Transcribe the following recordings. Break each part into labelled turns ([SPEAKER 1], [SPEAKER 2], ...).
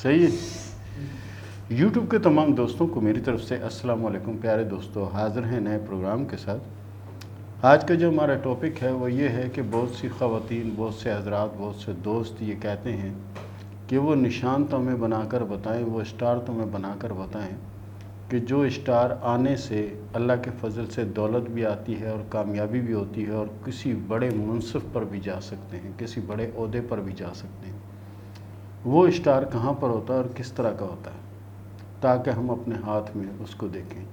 [SPEAKER 1] صحیح ہے۔ یوٹیوب کے تمام دوستوں کو میری طرف سے السلام علیکم۔ پیارے دوستو، حاضر ہیں نئے پروگرام کے ساتھ۔ آج کا جو ہمارا ٹاپک ہے وہ یہ ہے کہ بہت سی خواتین، بہت سے حضرات، بہت سے دوست یہ کہتے ہیں کہ وہ نشان تو ہمیں بنا کر بتائیں، وہ اسٹار تو ہمیں بنا کر بتائیں کہ جو اسٹار آنے سے اللہ کے فضل سے دولت بھی آتی ہے اور کامیابی بھی ہوتی ہے اور کسی بڑے منصب پر بھی جا سکتے ہیں، کسی بڑے عہدے پر بھی جا سکتے ہیں، وہ اسٹار کہاں پر ہوتا ہے اور کس طرح کا ہوتا ہے، تاکہ ہم اپنے ہاتھ میں اس کو دیکھیں۔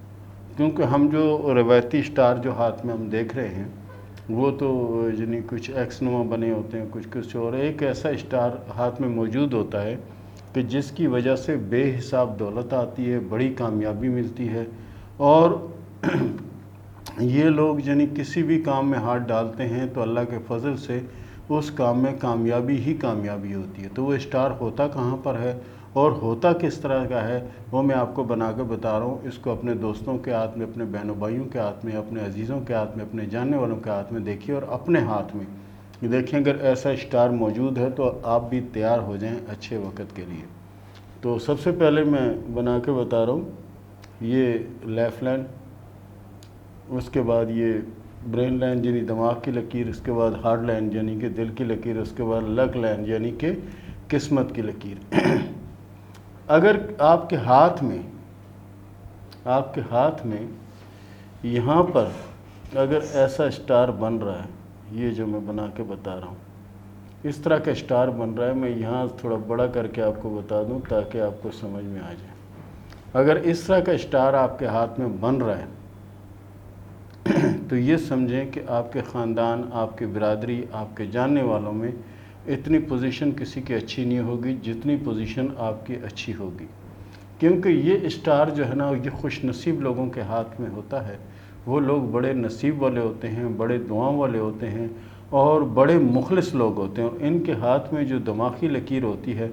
[SPEAKER 1] کیونکہ ہم جو روایتی اسٹار جو ہاتھ میں ہم دیکھ رہے ہیں وہ تو یعنی کچھ ایکس نما بنے ہوتے ہیں، کچھ اور۔ ایک ایسا اسٹار ہاتھ میں موجود ہوتا ہے کہ جس کی وجہ سے بے حساب دولت آتی ہے، بڑی کامیابی ملتی ہے، اور یہ لوگ یعنی کسی بھی کام میں ہاتھ ڈالتے ہیں تو اللہ کے فضل سے اس کام میں کامیابی ہی کامیابی ہوتی ہے۔ تو وہ اسٹار ہوتا کہاں پر ہے اور ہوتا کس طرح کا ہے، وہ میں آپ کو بنا کے بتا رہا ہوں۔ اس کو اپنے دوستوں کے ہاتھ میں، اپنے بہنوں بھائیوں کے ہاتھ میں، اپنے عزیزوں کے ہاتھ میں، اپنے جاننے والوں کے ہاتھ میں دیکھیے اور اپنے ہاتھ میں دیکھیں۔ اگر ایسا اسٹار موجود ہے تو آپ بھی تیار ہو جائیں اچھے وقت کے لیے۔ تو سب سے پہلے میں بنا کے بتا رہا ہوں، یہ لیفٹ لائن، اس کے بعد یہ برین لائن یعنی دماغ کی لکیر، اس کے بعد ہارٹ لائن یعنی کہ دل کی لکیر، اس کے بعد لک لائن یعنی کہ قسمت کی لکیر۔ اگر آپ کے ہاتھ میں یہاں پر اگر ایسا اسٹار بن رہا ہے، یہ جو میں بنا کے بتا رہا ہوں، اس طرح کا اسٹار بن رہا ہے، میں یہاں تھوڑا بڑا کر کے آپ کو بتا دوں تاکہ آپ کو سمجھ میں آ جائے۔ اگر اس طرح کا اسٹار آپ کے ہاتھ میں بن رہا ہے تو یہ سمجھیں کہ آپ کے خاندان، آپ کی برادری، آپ کے جاننے والوں میں اتنی پوزیشن کسی کی اچھی نہیں ہوگی جتنی پوزیشن آپ کی اچھی ہوگی۔ کیونکہ یہ اسٹار جو ہے نا، یہ خوش نصیب لوگوں کے ہاتھ میں ہوتا ہے۔ وہ لوگ بڑے نصیب والے ہوتے ہیں، بڑے دعاؤں والے ہوتے ہیں اور بڑے مخلص لوگ ہوتے ہیں، اور ان کے ہاتھ میں جو دماغی لکیر ہوتی ہے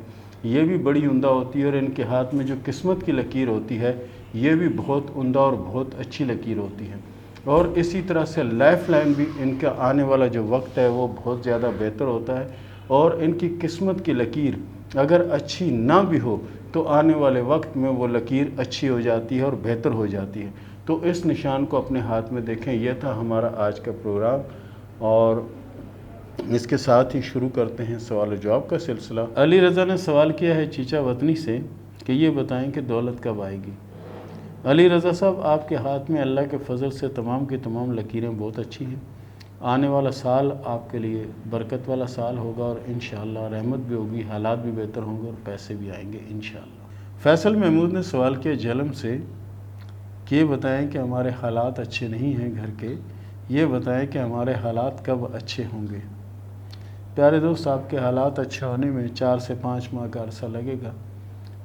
[SPEAKER 1] یہ بھی بڑی عمدہ ہوتی ہے، اور ان کے ہاتھ میں جو قسمت کی لکیر ہوتی ہے یہ بھی بہت عمدہ اور بہت اچھی لکیر ہوتی ہے۔ اور اسی طرح سے لائف لائن بھی ان کا آنے والا جو وقت ہے وہ بہت زیادہ بہتر ہوتا ہے، اور ان کی قسمت کی لکیر اگر اچھی نہ بھی ہو تو آنے والے وقت میں وہ لکیر اچھی ہو جاتی ہے اور بہتر ہو جاتی ہے۔ تو اس نشان کو اپنے ہاتھ میں دیکھیں۔ یہ تھا ہمارا آج کا پروگرام، اور اس کے ساتھ ہی شروع کرتے ہیں سوال و جواب کا سلسلہ۔ علی رضا نے سوال کیا ہے چیچا وطنی سے کہ یہ بتائیں کہ دولت کب آئے گی۔ علی رضا صاحب، آپ کے ہاتھ میں اللہ کے فضل سے تمام کی تمام لکیریں بہت اچھی ہیں۔ آنے والا سال آپ کے لیے برکت والا سال ہوگا، اور انشاءاللہ رحمت بھی ہوگی، حالات بھی بہتر ہوں گے اور پیسے بھی آئیں گے انشاءاللہ۔ فیصل محمود نے سوال کیا جہلم سے کہ یہ بتائیں کہ ہمارے حالات اچھے نہیں ہیں گھر کے، یہ بتائیں کہ ہمارے حالات کب اچھے ہوں گے۔ پیارے دوست، آپ کے حالات اچھے ہونے میں 4 سے 5 ماہ کا عرصہ لگے گا۔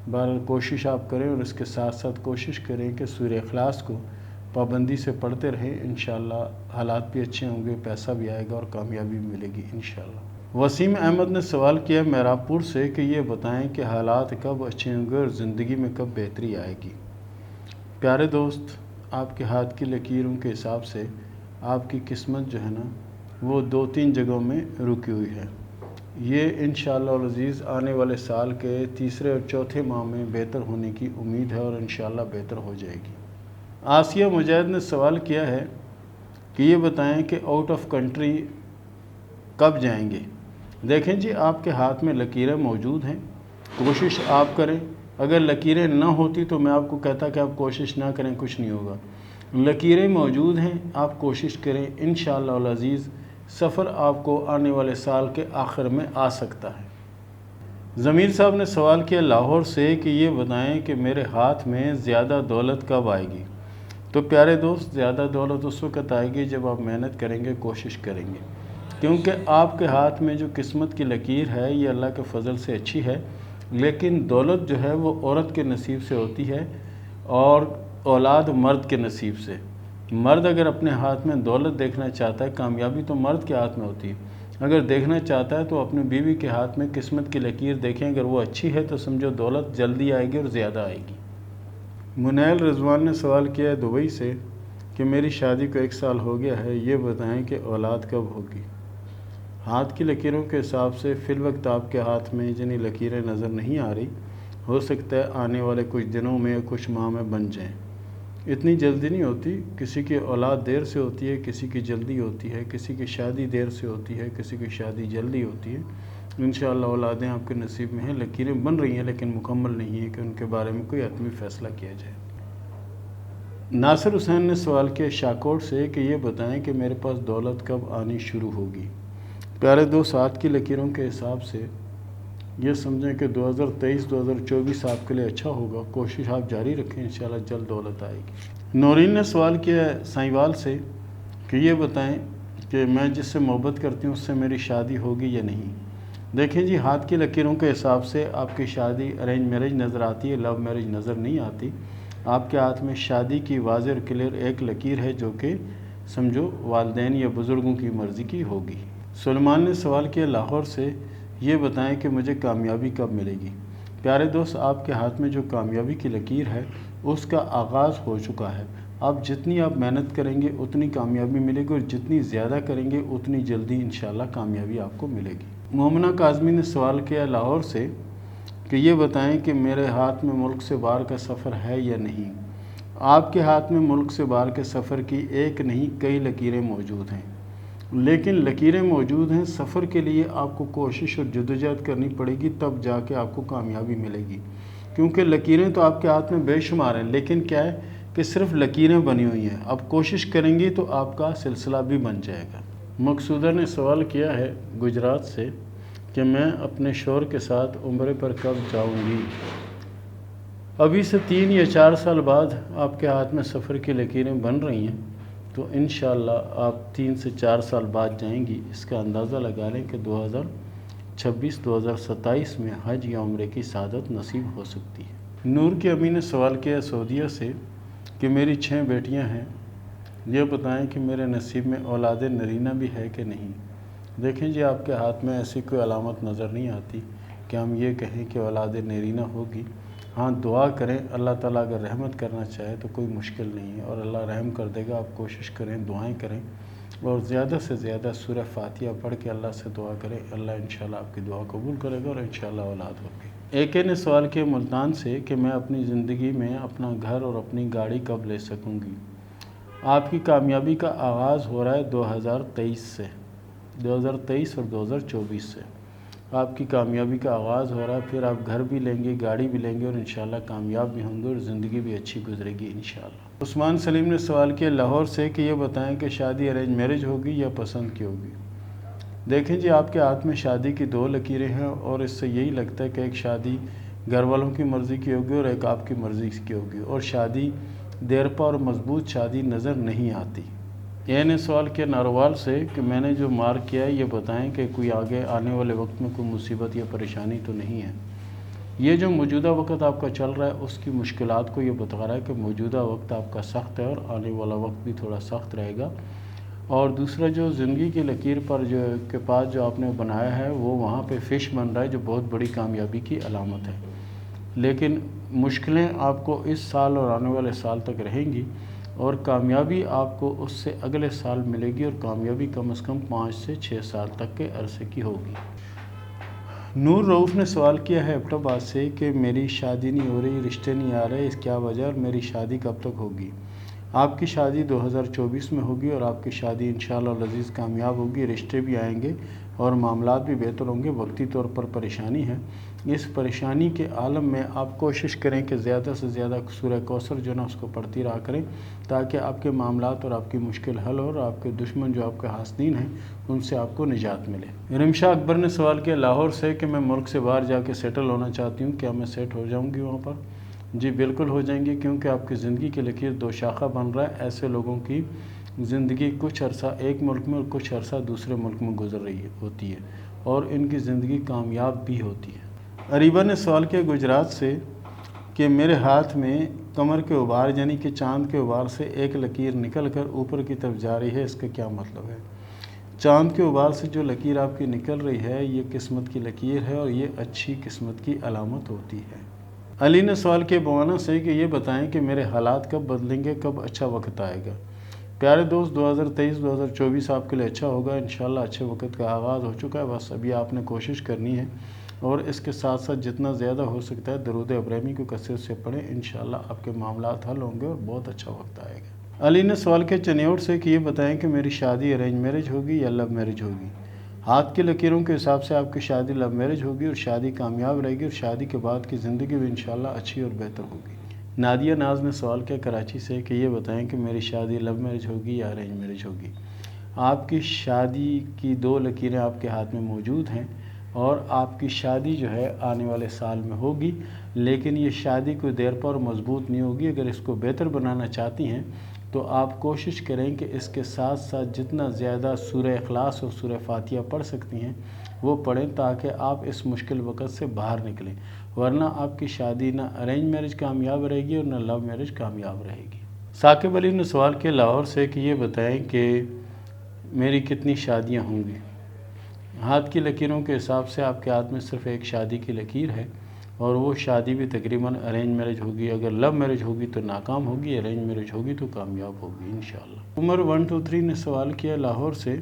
[SPEAKER 1] بہرحال کوشش آپ کریں، اور اس کے ساتھ ساتھ کوشش کریں کہ سورہ اخلاص کو پابندی سے پڑھتے رہیں۔ انشاءاللہ حالات بھی اچھے ہوں گے، پیسہ بھی آئے گا اور کامیابی بھی ملے گی انشاءاللہ۔ وسیم احمد نے سوال کیا مہراب پور سے کہ یہ بتائیں کہ حالات کب اچھے ہوں گے اور زندگی میں کب بہتری آئے گی۔ پیارے دوست، آپ کے ہاتھ کی لکیروں کے حساب سے آپ کی قسمت جو ہے نا وہ 2-3 جگہوں میں رکی ہوئی ہے۔ یہ انشاءاللہ العزیز آنے والے سال کے تیسرے اور چوتھے ماہ میں بہتر ہونے کی امید ہے، اور انشاءاللہ بہتر ہو جائے گی۔ آسیہ مجاہد نے سوال کیا ہے کہ یہ بتائیں کہ آؤٹ آف کنٹری کب جائیں گے۔ دیکھیں جی، آپ کے ہاتھ میں لکیریں موجود ہیں، کوشش آپ کریں۔ اگر لکیریں نہ ہوتی تو میں آپ کو کہتا کہ آپ کوشش نہ کریں، کچھ نہیں ہوگا۔ لکیریں موجود ہیں، آپ کوشش کریں، انشاءاللہ العزیز سفر آپ کو آنے والے سال کے آخر میں آ سکتا ہے۔ ضمیر صاحب نے سوال کیا لاہور سے کہ یہ بتائیں کہ میرے ہاتھ میں زیادہ دولت کب آئے گی۔ تو پیارے دوست، زیادہ دولت اس وقت آئے گی جب آپ محنت کریں گے، کوشش کریں گے، کیونکہ آپ کے ہاتھ میں جو قسمت کی لکیر ہے یہ اللہ کے فضل سے اچھی ہے، لیکن دولت جو ہے وہ عورت کے نصیب سے ہوتی ہے اور اولاد مرد کے نصیب سے۔ مرد اگر اپنے ہاتھ میں دولت دیکھنا چاہتا ہے، کامیابی تو مرد کے ہاتھ میں ہوتی ہے، اگر دیکھنا چاہتا ہے تو اپنی بیوی کے ہاتھ میں قسمت کی لکیر دیکھیں۔ اگر وہ اچھی ہے تو سمجھو دولت جلدی آئے گی اور زیادہ آئے گی۔ منیل رضوان نے سوال کیا ہے دبئی سے کہ میری شادی کو 1 سال ہو گیا ہے، یہ بتائیں کہ اولاد کب ہوگی۔ ہاتھ کی لکیروں کے حساب سے فی الوقت آپ کے ہاتھ میں جنہیں لکیریں نظر نہیں آ رہی، ہو سکتا ہے آنے والے کچھ دنوں میں کچھ ماہ میں بن جائیں۔ اتنی جلدی نہیں ہوتی، کسی کی اولاد دیر سے ہوتی ہے، کسی کی جلدی ہوتی ہے، کسی کی شادی دیر سے ہوتی ہے، کسی کی شادی جلدی ہوتی ہے۔ انشاءاللہ اولادیں آپ کے نصیب میں ہیں، لکیریں بن رہی ہیں لیکن مکمل نہیں ہے کہ ان کے بارے میں کوئی حتمی فیصلہ کیا جائے۔ ناصر حسین نے سوال کیا شاکوٹ سے کہ یہ بتائیں کہ میرے پاس دولت کب آنی شروع ہوگی۔ پیارے دوست، آج کی لکیروں کے حساب سے یہ سمجھیں کہ 2023-2024 آپ کے لیے اچھا ہوگا۔ کوشش آپ جاری رکھیں، انشاءاللہ جلد دولت آئے گی۔ نورین نے سوال کیا ہے سائیوال سے کہ یہ بتائیں کہ میں جس سے محبت کرتی ہوں اس سے میری شادی ہوگی یا نہیں۔ دیکھیں جی، ہاتھ کی لکیروں کے حساب سے آپ کی شادی ارینج میرج نظر آتی ہے، لو میرج نظر نہیں آتی۔ آپ کے ہاتھ میں شادی کی واضح اور کلیئر ایک لکیر ہے جو کہ سمجھو والدین یا بزرگوں کی مرضی کی ہوگی۔ سلمان نے سوال کیا لاہور سے، یہ بتائیں کہ مجھے کامیابی کب ملے گی۔ پیارے دوست، آپ کے ہاتھ میں جو کامیابی کی لکیر ہے اس کا آغاز ہو چکا ہے۔ اب جتنی آپ محنت کریں گے اتنی کامیابی ملے گی، اور جتنی زیادہ کریں گے اتنی جلدی انشاءاللہ کامیابی آپ کو ملے گی۔ مومنہ کاظمی نے سوال کیا لاہور سے کہ یہ بتائیں کہ میرے ہاتھ میں ملک سے باہر کا سفر ہے یا نہیں۔ آپ کے ہاتھ میں ملک سے باہر کے سفر کی ایک نہیں کئی لکیریں موجود ہیں، لیکن لکیریں موجود ہیں، سفر کے لیے آپ کو کوشش اور جدوجہد کرنی پڑے گی، تب جا کے آپ کو کامیابی ملے گی۔ کیونکہ لکیریں تو آپ کے ہاتھ میں بے شمار ہیں، لیکن کیا ہے کہ صرف لکیریں بنی ہوئی ہیں، اب کوشش کریں گی تو آپ کا سلسلہ بھی بن جائے گا۔ مقصودہ نے سوال کیا ہے گجرات سے کہ میں اپنے شوہر کے ساتھ عمرے پر کب جاؤں گی۔ ابھی سے 3 یا 4 سال بعد آپ کے ہاتھ میں سفر کی لکیریں بن رہی ہیں، تو انشاءاللہ آپ 3 سے 4 سال بعد جائیں گی۔ اس کا اندازہ لگا لیں کہ 2026-2027 میں حج یا عمرے کی سعادت نصیب ہو سکتی ہے۔ نور کی امی نے سوال کیا سعودیہ سے کہ میری 6 بیٹیاں ہیں، یہ بتائیں کہ میرے نصیب میں اولاد نرینہ بھی ہے کہ نہیں۔ دیکھیں جی، آپ کے ہاتھ میں ایسی کوئی علامت نظر نہیں آتی کہ ہم یہ کہیں کہ اولاد نرینہ ہوگی۔ ہاں، دعا کریں، اللہ تعالیٰ اگر رحمت کرنا چاہے تو کوئی مشکل نہیں ہے، اور اللہ رحم کر دے گا۔ آپ کوشش کریں، دعائیں کریں، اور زیادہ سے زیادہ سورہ فاتحہ پڑھ کے اللہ سے دعا کریں، اللہ انشاءاللہ آپ کی دعا قبول کرے گا اور انشاءاللہ اولاد ہوگی۔ ایک نے سوال کیا ملتان سے کہ میں اپنی زندگی میں اپنا گھر اور اپنی گاڑی کب لے سکوں گی۔ آپ کی کامیابی کا آغاز ہو رہا ہے 2023 سے، 2023 اور 2024 سے آپ کی کامیابی کا آغاز ہو رہا ہے۔ پھر آپ گھر بھی لیں گے، گاڑی بھی لیں گے، اور انشاءاللہ کامیاب بھی ہوں گے، اور زندگی بھی اچھی گزرے گی انشاءاللہ۔ عثمان سلیم نے سوال کیا لاہور سے کہ یہ بتائیں کہ شادی ارینج میرج ہوگی یا پسند کی ہوگی۔ دیکھیں جی، آپ کے ہاتھ میں شادی کی 2 لکیریں ہیں، اور اس سے یہی لگتا ہے کہ ایک شادی گھر والوں کی مرضی کی ہوگی اور ایک آپ کی مرضی کی ہوگی، اور شادی دیرپا اور مضبوط شادی نظر نہیں آتی۔ یہ نے سوال کیا ناروال سے کہ میں نے جو مارک کیا ہے یہ بتائیں کہ کوئی آگے آنے والے وقت میں کوئی مصیبت یا پریشانی تو نہیں ہے۔ یہ جو موجودہ وقت آپ کا چل رہا ہے اس کی مشکلات کو یہ بتا رہا ہے کہ موجودہ وقت آپ کا سخت ہے، اور آنے والا وقت بھی تھوڑا سخت رہے گا۔ اور دوسرا، جو زندگی کی لکیر پر کے پاس جو آپ نے بنایا ہے وہ وہاں پہ فش بن رہا ہے، جو بہت بڑی کامیابی کی علامت ہے۔ لیکن مشکلیں آپ کو اس سال اور آنے والے سال تک رہیں گی، اور کامیابی آپ کو اس سے اگلے سال ملے گی، اور کامیابی کم از کم 5 سے 6 سال تک کے عرصے کی ہوگی۔ نور رؤف نے سوال کیا ہے ایبٹ آباد سے کہ میری شادی نہیں ہو رہی، رشتے نہیں آ رہے، اس کیا وجہ، اور میری شادی کب تک ہوگی۔ آپ کی شادی 2024 میں ہوگی، اور آپ کی شادی انشاءاللہ العزیز کامیاب ہوگی، رشتے بھی آئیں گے اور معاملات بھی بہتر ہوں گے۔ وقتی طور پر پریشانی ہے، اس پریشانی کے عالم میں آپ کوشش کریں کہ زیادہ سے زیادہ سورہ کوثر جو نا اس کو پڑھتی رہا کریں، تاکہ آپ کے معاملات اور آپ کی مشکل حل ہو، اور آپ کے دشمن جو آپ کے حاسدین ہیں ان سے آپ کو نجات ملے۔ رمشا اکبر نے سوال کیا لاہور سے کہ میں ملک سے باہر جا کے سیٹل ہونا چاہتی ہوں، کیا میں سیٹ ہو جاؤں گی وہاں پر؟ جی بالکل ہو جائیں گے، کیونکہ آپ کی زندگی کی لکیر 2 شاخہ بن رہا ہے۔ ایسے لوگوں کی زندگی کچھ عرصہ ایک ملک میں اور کچھ عرصہ دوسرے ملک میں گزر رہی ہوتی ہے، اور ان کی زندگی کامیاب بھی ہوتی ہے۔ اریبہ نے سوال کیا گجرات سے کہ میرے ہاتھ میں کمر کے ابھار یعنی کہ چاند کے ابھار سے ایک لکیر نکل کر اوپر کی طرف جا رہی ہے، اس کا کیا مطلب ہے؟ چاند کے ابھار سے جو لکیر آپ کی نکل رہی ہے یہ قسمت کی لکیر ہے، اور یہ اچھی قسمت کی علامت ہوتی ہے۔ علی نے سوال کیا بوانا سے کہ یہ بتائیں کہ میرے حالات کب بدلیں گے، کب اچھا وقت آئے گا۔ پیارے دوست، 2023-2024 آپ کے لیے اچھا ہوگا انشاءاللہ۔ اچھے وقت کا آغاز ہو چکا ہے، بس ابھی آپ نے کوشش کرنی ہے اور اس کے ساتھ ساتھ جتنا زیادہ ہو سکتا ہے درود ابراہیمی کو کثرت سے پڑھیں، انشاءاللہ آپ کے معاملات حل ہوں گے اور بہت اچھا وقت آئے گا۔ علی نے سوال کیا چنیوٹ سے کہ یہ بتائیں کہ میری شادی ارینج میرج ہوگی یا لو میرج ہوگی؟ ہاتھ کی لکیروں کے حساب سے آپ کی شادی لو میرج ہوگی اور شادی کامیاب رہے گی اور شادی کے بعد کی زندگی بھی انشاءاللہ اچھی اور بہتر ہوگی۔ نادیہ ناز نے سوال کیا کراچی سے کہ یہ بتائیں کہ میری شادی لو میرج ہوگی یا ارینج میرج ہوگی؟ آپ کی شادی کی 2 لکیریں آپ کے ہاتھ میں موجود ہیں اور آپ کی شادی جو ہے آنے والے سال میں ہوگی، لیکن یہ شادی کوئی دیر پر مضبوط نہیں ہوگی۔ اگر اس کو بہتر بنانا چاہتی ہیں تو آپ کوشش کریں کہ اس کے ساتھ ساتھ جتنا زیادہ سورہ اخلاص اور سورہ فاتحہ پڑھ سکتی ہیں وہ پڑھیں تاکہ آپ اس مشکل وقت سے باہر نکلیں، ورنہ آپ کی شادی نہ ارینج میرج کامیاب رہے گی اور نہ لو میرج کامیاب رہے گی۔ ثاقب علی نے سوال کیا لاہور سے کہ یہ بتائیں کہ میری کتنی شادیاں ہوں گی؟ ہاتھ کی لکیروں کے حساب سے آپ کے ہاتھ میں صرف ایک شادی کی لکیر ہے اور وہ شادی بھی تقریباً ارینج میرج ہوگی۔ اگر لو میرج ہوگی تو ناکام ہوگی، ارینج میرج ہوگی تو کامیاب ہوگی انشاءاللہ۔ عمر 123 نے سوال کیا لاہور سے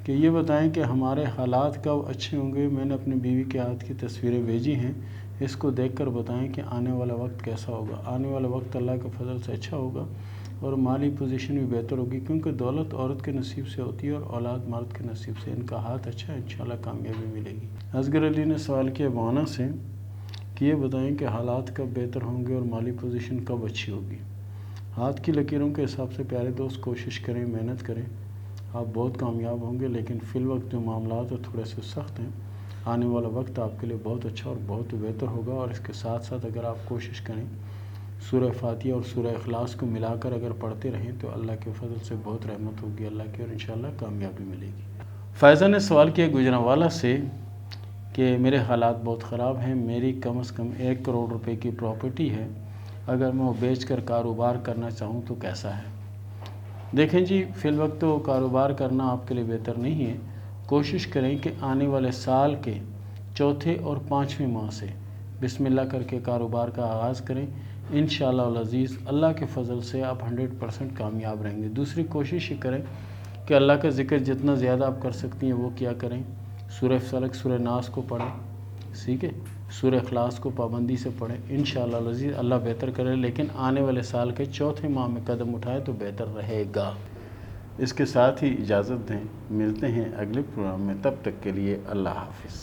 [SPEAKER 1] کہ یہ بتائیں کہ ہمارے حالات کب اچھے ہوں گے؟ میں نے اپنی بیوی کے ہاتھ کی تصویریں بھیجی ہیں، اس کو دیکھ کر بتائیں کہ آنے والا وقت کیسا ہوگا۔ آنے والا وقت اللہ کے فضل سے اچھا ہوگا اور مالی پوزیشن بھی بہتر ہوگی، کیونکہ دولت عورت کے نصیب سے ہوتی ہے اور اولاد مرد کے نصیب سے۔ ان کا ہاتھ اچھا ہے، انشاءاللہ کامیابی ملے گی۔ اصغر علی نے سوال کیا بوانا سے کہ یہ بتائیں کہ حالات کب بہتر ہوں گے اور مالی پوزیشن کب اچھی ہوگی؟ ہاتھ کی لکیروں کے حساب سے پیارے دوست کوشش کریں، محنت کریں، آپ بہت کامیاب ہوں گے، لیکن فی الوقت جو معاملات تھوڑے سے سخت ہیں۔ آنے والا وقت آپ کے لیے بہت اچھا اور بہت بہتر ہوگا، اور اس کے ساتھ ساتھ اگر آپ کوشش کریں سورہ فاتحہ اور سورہ اخلاص کو ملا کر اگر پڑھتے رہیں تو اللہ کے فضل سے بہت رحمت ہوگی اللہ کی، اور انشاءاللہ کامیابی ملے گی۔ فائزہ نے سوال کیا گجرانوالہ سے کہ میرے حالات بہت خراب ہیں، میری کم از کم 1 کروڑ روپے کی پراپرٹی ہے، اگر میں وہ بیچ کر کاروبار کرنا چاہوں تو کیسا ہے؟ دیکھیں جی، فی الوقت تو کاروبار کرنا آپ کے لیے بہتر نہیں ہے۔ کوشش کریں کہ آنے والے سال کے چوتھے اور 5ویں ماہ سے بسم اللہ کر کے کاروبار کا آغاز کریں، انشاءاللہ العزیز اللہ کے فضل سے آپ 100% کامیاب رہیں گے۔ دوسری کوشش یہ کریں کہ اللہ کا ذکر جتنا زیادہ آپ کر سکتی ہیں وہ کیا کریں، سورہ فلق سورہ ناس کو پڑھیں، ٹھیک ہے، سورہ اخلاص کو پابندی سے پڑھیں، انشاءاللہ العزیز اللہ بہتر کرے، لیکن آنے والے سال کے چوتھے ماہ میں قدم اٹھائے تو بہتر رہے گا۔ اس کے ساتھ ہی اجازت دیں، ملتے ہیں اگلے پروگرام میں، تب تک کے لیے اللہ حافظ۔